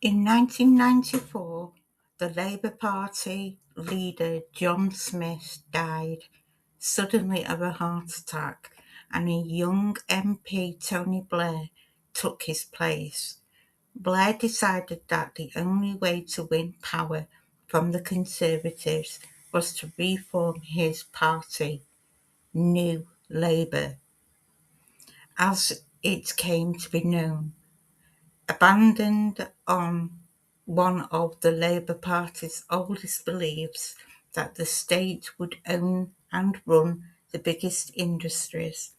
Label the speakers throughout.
Speaker 1: In 1994, the Labour Party leader John Smith died suddenly of a heart attack, and a young MP, Tony Blair, took his place. Blair decided that the only way to win power from the Conservatives was to reform his party, New Labour, as it came to be known. Abandoned on one of the Labour Party's oldest beliefs that the state would own and run the biggest industries,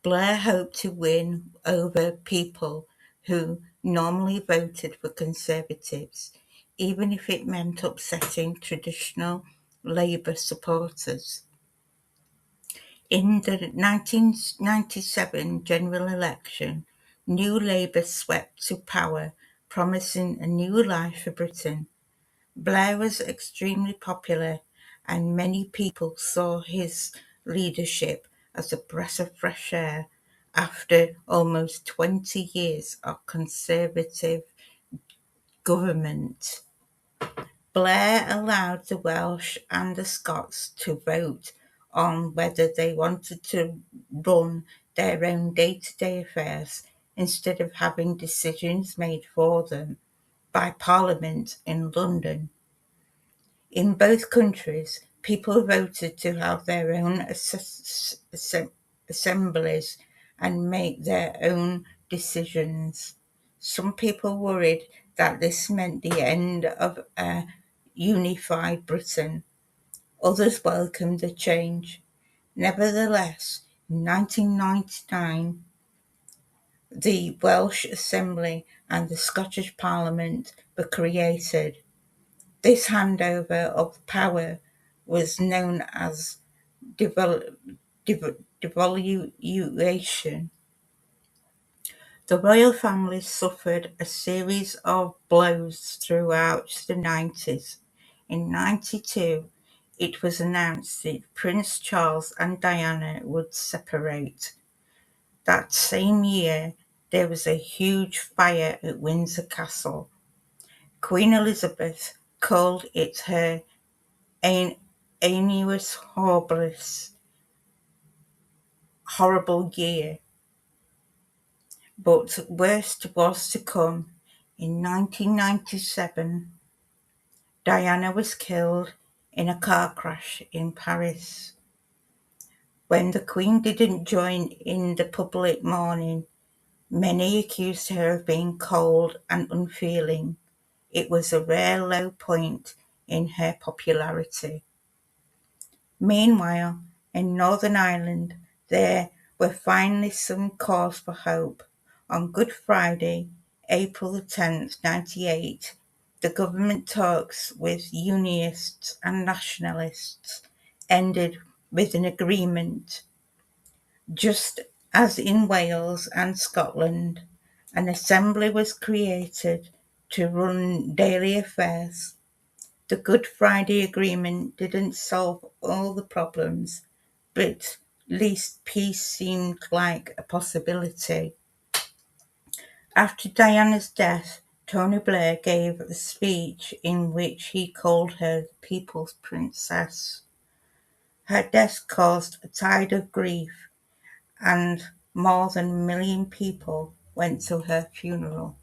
Speaker 1: Blair hoped to win over people who normally voted for Conservatives, even if it meant upsetting traditional Labour supporters. In the 1997 general election, New Labour swept to power, promising a new life for Britain. Blair was extremely popular, and many people saw his leadership as a breath of fresh air after almost 20 years of Conservative government. Blair allowed the Welsh and the Scots to vote on whether they wanted to run their own day-to-day affairs instead of having decisions made for them by Parliament in London. In both countries, people voted to have their own assemblies and make their own decisions. Some people worried that this meant the end of a unified Britain. Others welcomed the change. Nevertheless, in 1999, the Welsh Assembly and the Scottish Parliament were created. This handover of power was known as devolution. The royal family suffered a series of blows throughout the 90s. In 92, it was announced that Prince Charles and Diana would separate. That same year, there was a huge fire at Windsor Castle. Queen Elizabeth called it her annus horrible year. But worst was to come. In 1997, Diana was killed in a car crash in Paris. When the Queen didn't join in the public mourning, many accused her of being cold and unfeeling. It was a rare low point in her popularity. Meanwhile, in Northern Ireland, there were finally some cause for hope. On Good Friday, April the 10th, 98, the government talks with Unionists and Nationalists ended with an agreement. Just as in Wales and Scotland, an assembly was created to run daily affairs. The Good Friday Agreement didn't solve all the problems, but at least peace seemed like a possibility. After Diana's death, Tony Blair gave a speech in which he called her the People's Princess. Her death caused a tide of grief, and more than 1 million people went to her funeral.